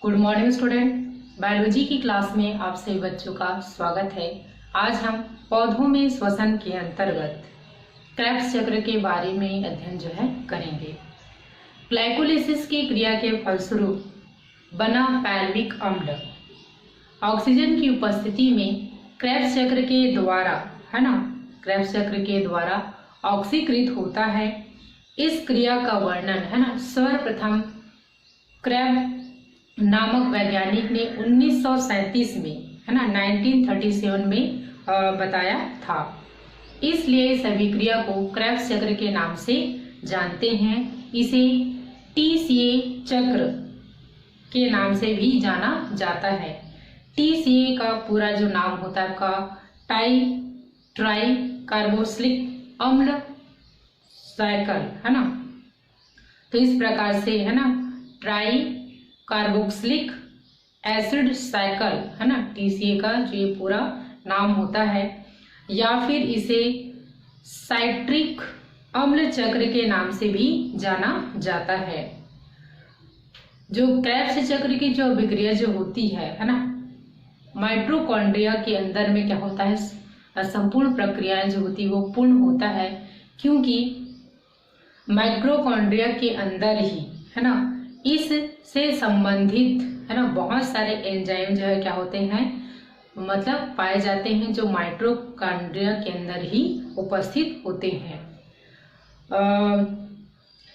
Good morning student. Biology की class में आप सभी बच्चों का स्वागत है। आज हम पौधों में श्वसन के अंतर्गत क्रेब्स चक्र के बारे में अध्ययन करेंगे। ग्लाइकोलिसिस की क्रिया के फलस्वरूप बना पैल्विक अम्ल ऑक्सीजन की उपस्थिति में क्रेब्स चक्र के द्वारा क्रेब्स चक्र के द्वारा ऑक्सीकृत होता है। इस क्रिया का वर्णन सर्वप्रथम क्रेब नामक वैज्ञानिक ने 1937 में 1937 में बताया था। इसलिए इस अभिक्रिया को क्रेब्स चक्र के नाम से जानते हैं। इसे TCA चक्र के नाम से भी जाना जाता है। TCA का पूरा जो नाम होता है आपका ट्राई कार्बोक्सिलिक अम्ल साइकिल तो इस प्रकार से try carboxylic acid cycle TCA का जो ये पूरा नाम होता है, या फिर इसे साइट्रिक अम्ल चक्र के नाम से भी जाना जाता है। जो क्रेब्स चक्र की जो अभिक्रिया जो होती है माइटोकॉन्ड्रिया के अंदर में क्या होता है, संपूर्ण प्रक्रियाएं जो होती है वो पूर्ण होता है, क्योंकि माइटोकॉन्ड्रिया के अंदर ही इससे संबंधित बहुत सारे एंजाइम जो है क्या होते हैं, मतलब पाए जाते हैं, जो माइटोकॉन्ड्रिया के अंदर ही उपस्थित होते हैं।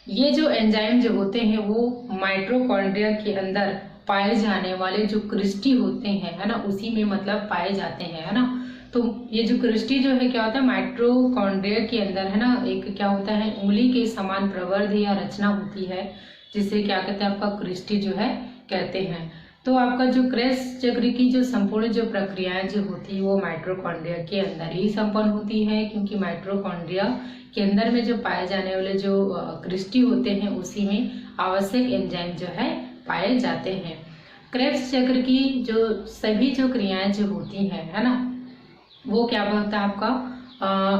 ये जो एंजाइम जो होते हैं वो माइटोकॉन्ड्रिया के अंदर पाए जाने वाले जो क्रिस्टी होते हैं उसी में मतलब पाए जाते हैं तो ये जो क्रिस्टी जो है क्या होता है, माइटोकॉन्ड्रिया के अंदर एक क्या होता है, उंगली के समान प्रवर्ध या रचना होती है, जिसे क्या कहते हैं आपका क्रिस्टी जो है कहते हैं। तो आपका जो क्रेब्स चक्र की जो संपूर्ण जो प्रक्रियाएं जो होती है वो माइटोकॉन्ड्रिया के अंदर ही संपन्न होती है, क्योंकि माइटोकॉन्ड्रिया के अंदर में जो पाए जाने वाले जो क्रिस्टी होते हैं उसी में आवश्यक एंजाइम जो है पाए जाते हैं। क्रेब्स चक्र की जो सभी जो क्रियाएं जो होती हैं वो क्या होता है आपका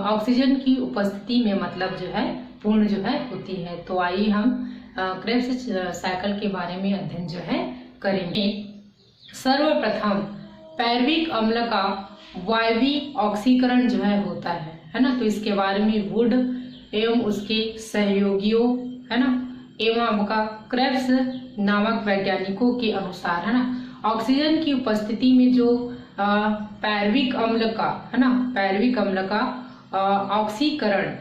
ऑक्सीजन की उपस्थिति में मतलब जो है पूर्ण जो है होती है। तो आइए हम क्रेब्स साइकिल के बारे में अध्ययन जो है करेंगे। सर्वप्रथम पैर्विक अम्ल का वायवीय ऑक्सीकरण जो है होता है तो इसके बारे में वुड एवं उसके सहयोगियों एवं आपका क्रेब्स नामक वैज्ञानिकों के अनुसार ऑक्सीजन की उपस्थिति में जो पैर्विक अम्ल का ऑक्सीकरण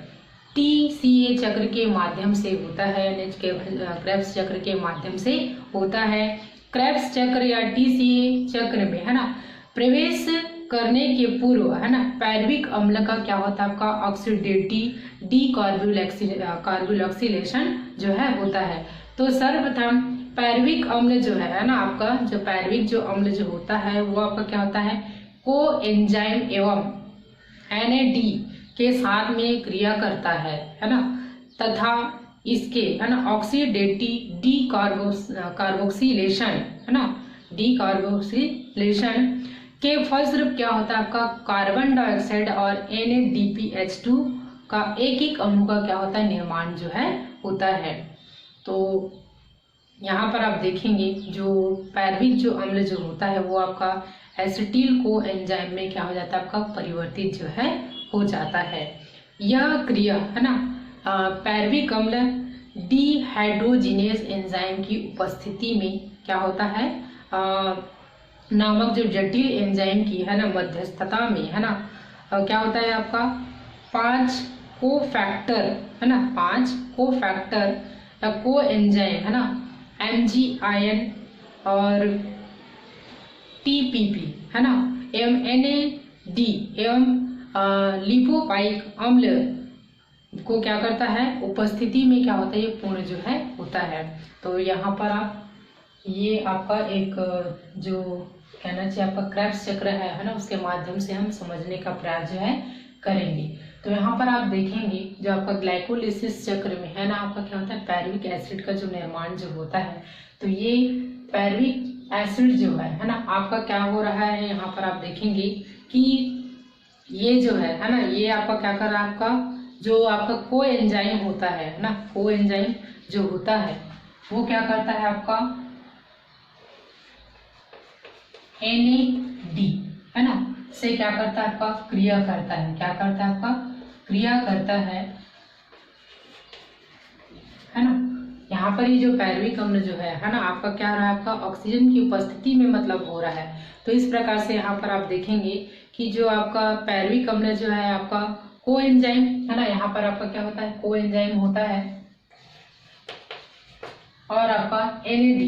TCA चक्र के माध्यम से होता है, क्रेब्स चक्र के माध्यम से होता है। क्रेब्स चक्र या TCA चक्र में प्रवेश करने के पूर्व पैर्विक अम्ल का क्या होता है आपका ऑक्सीडेटिव डीकार्बोक्सिलेशन जो है होता है। तो सर्वप्रथम पैर्विक अम्ल जो है आपका जो पैर्विक जो अम्ल जो होता है वो आपका क्या होता है, को एंजाइम एवं NAD के साथ में क्रिया करता है तथा इसके ऑक्सीडेटिव डीकार्बोक्सिलेशन के फलस्वरूप क्या होता है आपका कार्बन डाइऑक्साइड और NADPH2 का एक अणु का क्या होता है निर्माण जो है होता है। तो यहाँ पर आप देखेंगे जो पैर्विक जो अम्ल जो होता है वो आपका एसिटिल को एंजाइम में क्या हो जाता है आपका परिवर्तित जो है हो जाता है। यह क्रिया पैर्विक अम्ल डिहाइड्रोजिनेज एंजाइम की उपस्थिति में क्या होता है नामक जो जटिल एंजाइम की मध्यस्थता में क्या होता है आपका 5 कोफैक्टर या को एंजाइम MgIN और TPP एवं NAD एवं लिपोपाइक अम्ल को क्या करता है उपस्थिति में क्या होता है ये पूर्ण जो है होता है। तो यहाँ पर आप ये आपका एक जो कहना चाहिए आपका क्रेब्स चक्र है उसके माध्यम से हम समझने का प्रयास जो है करेंगे। तो यहाँ पर आप देखेंगे जो आपका ग्लाइकोलिसिस चक्र में आपका क्या होता है पैर्विक एसिड का जो निर्माण जो होता है, तो ये पैर्विक एसिड जो है आपका क्या हो रहा है, यहाँ पर आप देखेंगे कि ये जो है ये आपका क्या कर रहा है, आपका जो आपका को एंजाइम होता है को एंजाइम जो होता है वो क्या करता है आपका NAD, है ना, से क्या करता है आपका क्रिया करता है, क्या करता है आपका क्रिया करता है ना। यहाँ पर ये जो पैरविक अम्ल जो है ना, आपका क्या हो रहा है, आपका ऑक्सीजन की उपस्थिति में मतलब हो रहा है। तो इस प्रकार से यहाँ पर आप देखेंगे कि जो आपका पैरविक अम्ल जो है आपका कोएंजाइम, है ना, यहाँ पर आपका क्या होता है कोएंजाइम होता है और आपका NAD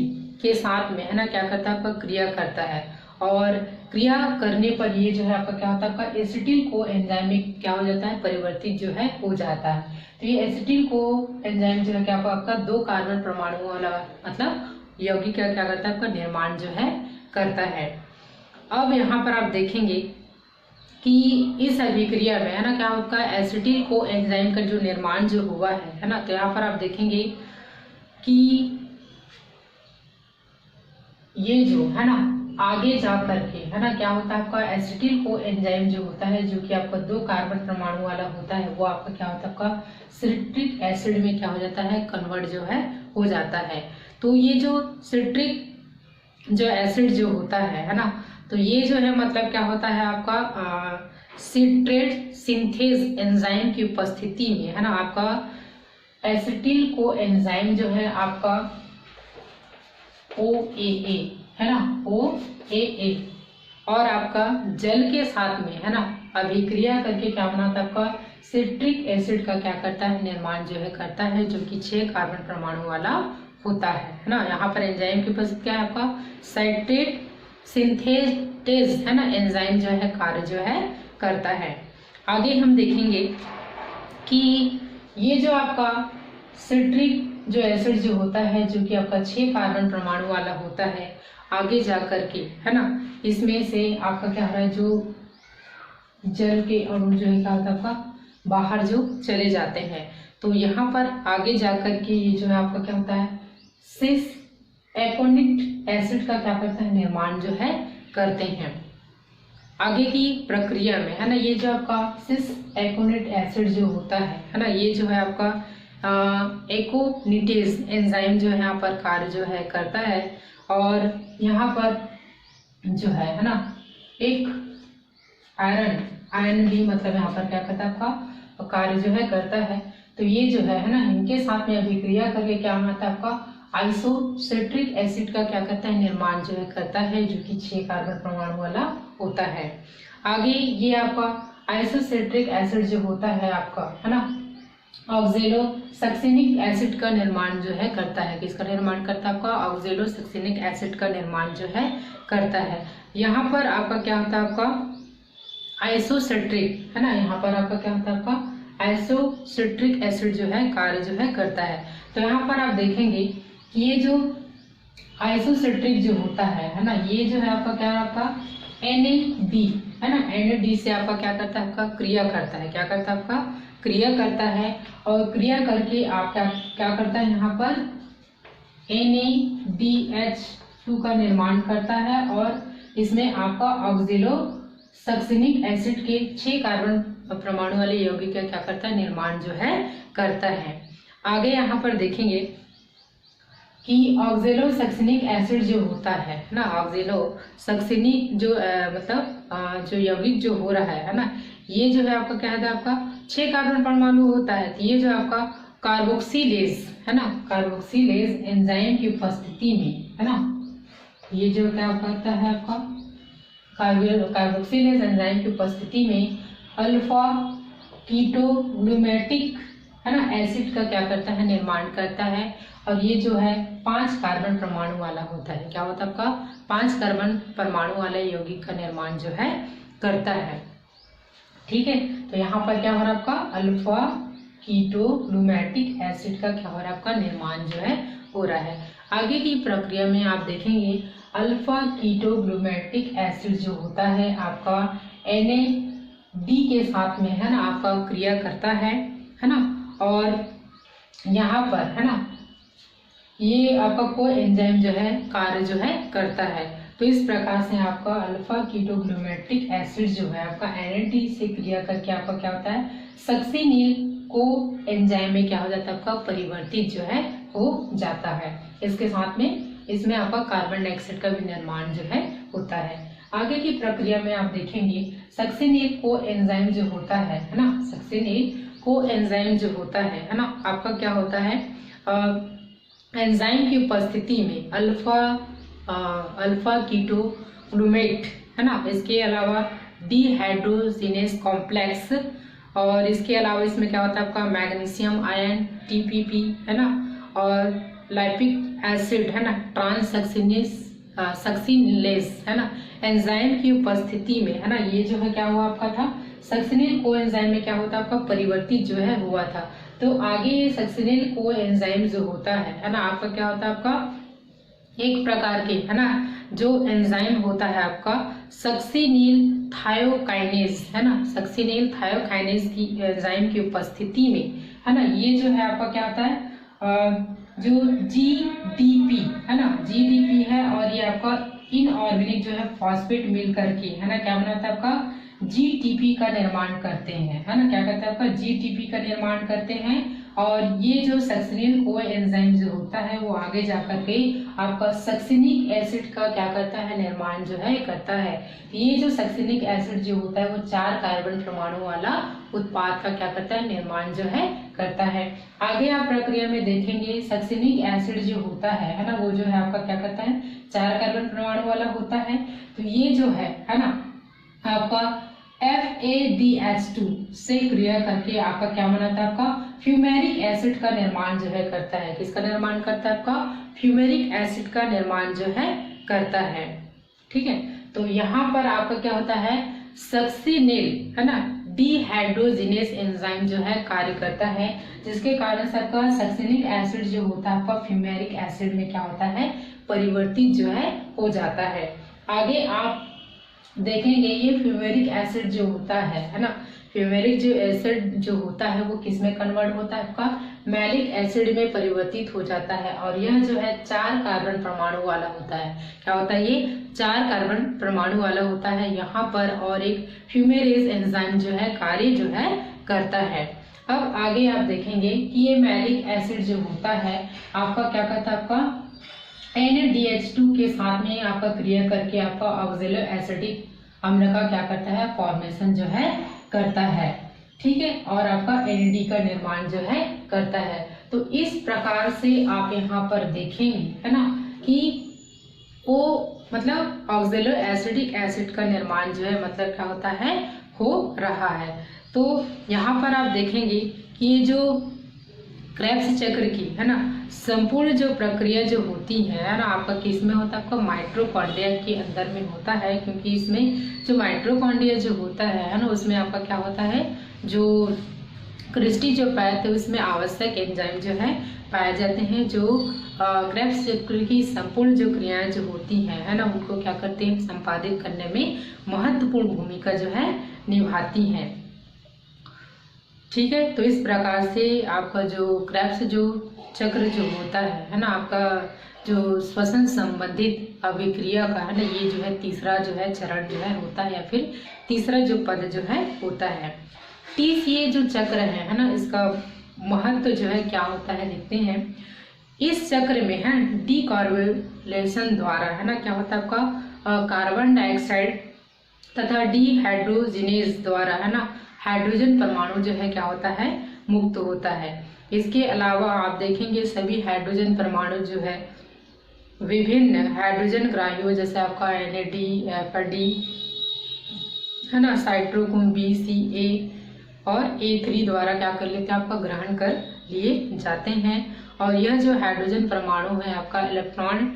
के साथ में, है ना, क्या करता है आपका क्रिया करता है। और क्रिया करने पर ये जो है आपका क्या होता है आपका एसिटिल को एंजाइम में क्या हो जाता है परिवर्तित जो है हो जाता है। तो ये एसिटिल को एंजाइम जो है क्या आपका 2 कार्बन परमाणुओं वाला मतलब यौगिक का क्या करता है आपका निर्माण जो है करता है। अब यहाँ पर आप देखेंगे कि इस अभिक्रिया में, है ना, क्या आपका एसिटिल को एंजाइम का जो निर्माण जो हुआ है ना, तो यहाँ पर आप देखेंगे कि ये जो है ना आगे जा करके, है ना, क्या होता है आपका एसिटिल को एंजाइम जो होता है जो कि आपका 2 कार्बन परमाणु वाला होता है, वो आपका क्या होता है आपका सिट्रिक एसिड में क्या हो जाता है कन्वर्ट जो है हो जाता है। तो ये जो सिट्रिक जो एसिड जो होता है ना, तो ये जो है मतलब क्या होता है आपका सिट्रेट सिंथेज एंजाइम की उपस्थिति में, है ना, आपका एसिटिल को एंजाइम जो है आपका OAA, है ना, OAA और आपका जल के साथ में, है ना, अभिक्रिया करके क्या बनाता है आपका सिट्रिक एसिड का क्या करता है निर्माण जो है करता है, जो कि 6 कार्बन परमाणु वाला होता है ना। यहाँ पर एंजाइम की उपस्थिति क्या है आपका साइट्रेट सिंथेटेज, है ना, एंजाइम जो है कार्य जो है करता है। आगे हम देखेंगे कि ये जो आपका सिट्रिक जो एसिड जो होता है जो कि आपका 6 कार्बन परमाणु वाला होता है, आगे जा करके, है ना, इसमें से आपका क्या हो रहा है जो जल के अणु जो है क्या होता है आपका बाहर जो चले जाते हैं। तो यहाँ पर आगे जा करके ये जो है आपका क्या होता है सिस एकोनिक एसिड का क्या करता है निर्माण जो है करते हैं। आगे की प्रक्रिया में, है ना, ये जो आपका सिस एकोनिक एसिड जो होता है ना, ये जो है आपका एकोनिटेज एंजाइम जो है यहाँ पर कार्य जो है करता है। और यहाँ पर जो है ना एक आयरन भी मतलब यहाँ पर क्या करता है आपका कार्य जो है करता है। तो ये जो है ना इनके साथ में अभिक्रिया करके क्या होता है आपका आइसोसिट्रिक एसिड का क्या करता है निर्माण जो है करता है, जो कि 6 कार्बन परमाणु वाला होता है। आगे ये आपका आइसोसिट्रिक एसिड जो होता है आपका, है ना, ऑक्जेलोसक्सिनिक एसिड का निर्माण जो है करता है। किसका निर्माण करता है आपका ऑक्जेलोसक्सिनिक एसिड का निर्माण जो है करता है। यहाँ पर आपका क्या होता है आपका आइसोसिट्रिक, है ना, यहाँ पर आपका क्या होता है आपका आइसोसिट्रिक एसिड जो है कार्य जो है करता है। तो यहाँ पर आप देखेंगे कि ये जो आइसोसिट्रिक जो होता है ना, ये जो है आपका क्या है आपका NAD, है ना, NAD से आपका क्या करता है आपका क्रिया करता है, क्या करता है आपका क्रिया करता है। और क्रिया करके आप क्या करता है यहाँ पर NADH2 का निर्माण करता है और इसमें आपका ऑक्जेलोसक्सिनिक एसिड के 6 कार्बन परमाणु वाले यौगिक का क्या करता है निर्माण जो है करता है। आगे यहाँ पर देखेंगे कि ऑक्जेलोसक्सिनिक एसिड जो होता है ना, ऑक्जेलोसक्सिनिक जो मतलब जो यौगिक जो हो रहा है ना, ये जो है आपका क्या है आपका 6 कार्बन परमाणु होता है। तो ये जो आपका कार्बोक्सिलेज, है ना, कार्बोक्सिलेज एंजाइम की उपस्थिति में, है ना, ये जो क्या करता है आपका कार्बोक्सिलेज एंजाइम की उपस्थिति में अल्फा कीटोग्लूमेटिक, है ना, एसिड का क्या करता है निर्माण करता है। और ये जो है 5 कार्बन परमाणु वाला होता है। क्या होता है आपका 5 कार्बन परमाणु वाले यौगिक का निर्माण जो है करता है। ठीक है, तो यहाँ पर क्या हो रहा है आपका अल्फा कीटोग्लूमेटिक एसिड का क्या हो रहा है आपका निर्माण जो है हो रहा है। आगे की प्रक्रिया में आप देखेंगे अल्फा कीटोग्लूमेटिक एसिड जो होता है आपका NAD के साथ में, है ना, आपका क्रिया करता है ना। और यहाँ पर, है ना, ये आपका कोएंजाइम जो है कार्य जो है करता है। तो इस प्रकार से आपका अल्फा कीटोग्लूमेटिक एसिड जो है आपका NAD से क्रिया करके आपका क्या होता है सक्सिनिल को एंजाइम में क्या हो जाता है आपका परिवर्तित जो है हो जाता है। इसके साथ में इसमें आपका कार्बन डाइऑक्साइड का भी निर्माण जो है होता है। आगे की प्रक्रिया में आप देखेंगे सक्सिनिल को एंजाइम जो होता है ना, सक्सिनिल को एंजाइम जो होता है ना, आपका क्या होता है, एंजाइम की उपस्थिति में अल्फा कीटोग्लूमेट है ना, इसके अलावा डिहाइड्रोजिनेस कॉम्प्लेक्स, और इसके अलावा इसमें क्या होता है आपका मैग्नीशियम आयन टीपीपी है ना, और लैक्टिक एसिड है ना, सक्सिनिलेज है ना, एंजाइम की उपस्थिति में है ना, ये जो है क्या हुआ आपका था, सक्सिनिल को एंजाइम में क्या होता है आपका परिवर्तित जो है हुआ था। तो आगे ये सक्सिनिल को एंजाइम जो होता है ना, आपका क्या होता है, आपका एक प्रकार के है ना जो एंजाइम होता है आपका सक्सिनिल थायोकाइनेज है ना, सक्सिनिल थायोकाइनेज की एंजाइम की उपस्थिति में है ना, ये जो है आपका क्या होता है, जो जीडीपी है ना, जीडीपी है, और ये आपका इनऑर्गेनिक जो है फॉस्फेट मिल करके है ना क्या बनाता है आपका जीटीपी का निर्माण करते हैं है ना, क्या करते हैं आपका जीटीपी का निर्माण करते हैं। और ये जो सक्सिनिल को एंजाइम जो होता है वो आगे जाकर के आपका सक्सिनिक एसिड का क्या करता है, निर्माण जो है करता है। ये जो सक्सिनिक एसिड जो होता है वो 4 कार्बन परमाणु वाला उत्पाद का क्या करता है, निर्माण जो है करता है। आगे आप प्रक्रिया में देखेंगे सक्सिनिक एसिड जो होता है ना, वो जो है आपका क्या करता है, 4 कार्बन परमाणु वाला होता है। तो ये जो है ना आपका FADH2 से क्रिया करके आपका क्या बनाता है, आपका फ्यूमेरिक एसिड का निर्माण जो है करता है। किसका निर्माण करता है, आपका फ्यूमेरिक एसिड का निर्माण जो है करता है। ठीक है, तो यहाँ पर आपका क्या होता है, सक्सिनिल है ना डिहाइड्रोजिनेस एंजाइम जो है कार्य करता है, जिसके कारण से आपका सक्सिनिक एसिड जो होता है आपका फ्यूमेरिक एसिड में क्या होता है, परिवर्तित जो है हो जाता है। आगे आप देखेंगे ये फ्यूमेरिक एसिड जो होता है ना, फ्यूमेरिक जो एसिड जो होता है वो किस में कन्वर्ट होता है, आपका मैलिक एसिड में परिवर्तित हो जाता है, और यह जो है 4 कार्बन परमाणु वाला होता है। क्या होता है, ये 4 कार्बन परमाणु वाला होता है यहाँ पर, और एक फ्यूमेरेज एंजाइम जो है कार्य जो है करता है। अब आगे आप देखेंगे कि ये मैलिक एसिड जो होता है आपका क्या करता है, आपका NaDH2 के साथ में आपका क्रिया करके आपका ऑक्सैलो एसिटिक अम्ल का क्या करता है, फॉर्मेशन जो है करता है। ठीक है, और आपका NAD का निर्माण जो है करता है। तो इस प्रकार से आप यहाँ पर देखेंगे है ना कि वो मतलब ऑक्सैलो एसिटिक एसिड का निर्माण जो है मतलब क्या होता है, हो रहा है। तो यहाँ पर आप देखेंगे कि ये जो क्रेब्स चक्र की है ना संपूर्ण जो प्रक्रिया जो होती है ना, आपका किस में होता है, आपका माइटोकॉन्ड्रिया के अंदर में होता है, क्योंकि इसमें जो माइटोकॉन्ड्रिया जो होता है ना उसमें आपका क्या होता है, जो क्रिस्टी जो पाते हैं उसमें आवश्यक एंजाइम जो है पाए जाते हैं, जो क्रेब्स चक्र की संपूर्ण जो क्रियाएं जो होती हैं है ना उनको क्या करते हैं, संपादित करने में महत्वपूर्ण भूमिका जो है निभाती हैं। ठीक है, तो इस प्रकार से आपका जो क्रेब्स जो चक्र जो होता है ना, आपका जो श्वसन संबंधित अभिक्रिया का है ना, ये जो है तीसरा जो है चरण जो है होता है, या फिर तीसरा जो पद जो है होता है। 30 ये जो चक्र है ना, इसका महत्व जो है क्या होता है देखते हैं। इस चक्र में है डीकार्बोलेशन द्वारा है ना क्या होता है, आपका कार्बन डाइऑक्साइड तथा डिहाइड्रोजिनेज द्वारा है ना हाइड्रोजन परमाणु जो है क्या होता है, मुक्त होता है। इसके अलावा आप देखेंगे सभी हाइड्रोजन परमाणु जो है विभिन्न हाइड्रोजन ग्राहियों जैसे आपका NAD, FAD है ना, साइटोक्रोम B, C, A और A3 द्वारा क्या कर लेते हैं, आपका ग्रहण कर लिए जाते हैं। और यह जो हाइड्रोजन परमाणु है आपका इलेक्ट्रॉन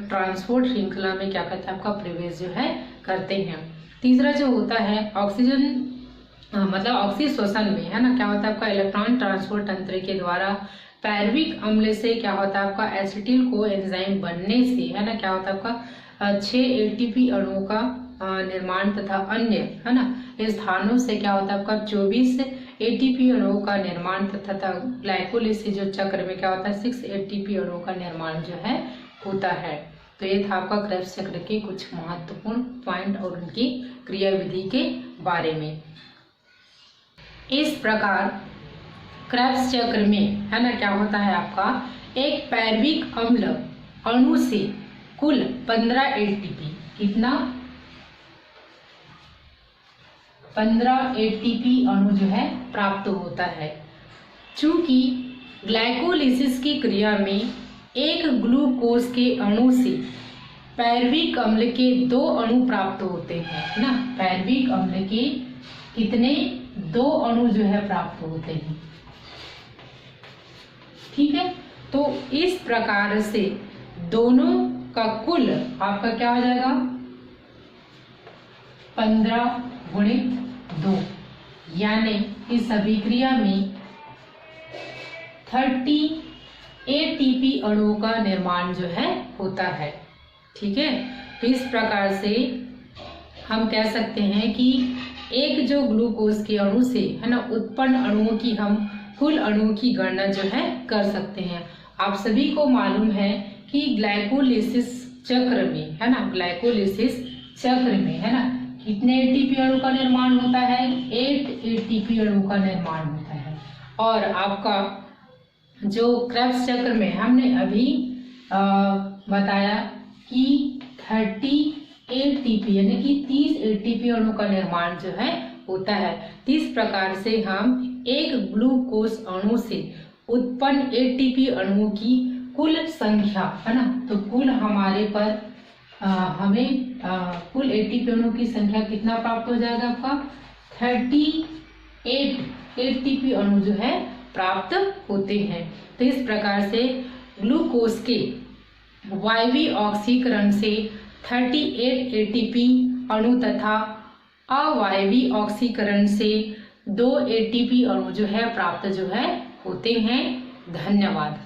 ट्रांसपोर्ट श्रृंखला में क्या करता है, आपका प्रवेश जो है करते हैं। तीसरा जो होता है ऑक्सीजन मतलब ऑक्सीश्वसन में है ना क्या होता है, आपका इलेक्ट्रॉन ट्रांसपोर्ट तंत्र के द्वारा पैरविक अम्ल से क्या होता है, आपका एसिटिल को एंजाइम बनने से है ना क्या होता है, आपका 6 ATP अणुओं का निर्माण तथा अन्य है ना स्थानों से क्या होता है, आपका 24 ATP अणुओं का निर्माण तथा ग्लाइकोलिसिस जो चक्र में क्या होता है 6 ATP अणुओं का निर्माण जो है होता है। तो ये था आपका क्रेब्स चक्र के कुछ महत्वपूर्ण पॉइंट और उनकी क्रियाविधि के बारे में। इस प्रकार क्रेब्स चक्र में है ना क्या होता है, आपका एक पैरविक अम्ल अणु से कुल 15 ATP कितना 15 एटीपी अणु जो है प्राप्त होता है। चूंकि ग्लाइकोलिसिस की क्रिया में एक ग्लूकोज के अणु से पैरविक अम्ल के 2 अणु प्राप्त होते हैं ना, पैरविक अम्ल के कितने 2 अणु जो है प्राप्त होते हैं। ठीक है, तो इस प्रकार से दोनों का कुल आपका क्या हो जाएगा 15 गुणित 2, यानी इस अभिक्रिया में 30 एटीपी अणुओं का निर्माण जो है होता है। ठीक है, तो इस प्रकार से हम कह सकते हैं कि एक जो ग्लूकोज के अणु से है ना उत्पन्न अणुओं की हम कुल अणुओं की गणना जो है कर सकते हैं। आप सभी को मालूम है कि ग्लाइकोलिसिस चक्र में है ना, ग्लाइकोलिसिस चक्र में है ना कितने एटीपी अणु का निर्माण होता है, 8 एटीपी अणु का निर्माण होता है। और आपका जो क्रेब्स चक्र में हमने अभी बताया कि 30 एटीपी यानी कि 30 एटीपी अणु का निर्माण जो है होता है। इस प्रकार से हम एक ग्लूकोज अणु से उत्पन्न एटीपी अणुओं की कुल संख्या है ना, तो कुल हमारे पर हमें कुल एटीपी अणु की संख्या कितना प्राप्त हो जाएगा आपका 38 एटीपी अणु जो है प्राप्त होते हैं। तो इस प्रकार से ग्लूकोज के वायवीय ऑक्सीकरण से 38 एटीपी अणु तथा अवायवीय ऑक्सीकरण से 2 एटीपी अणु जो है प्राप्त जो है होते हैं। धन्यवाद।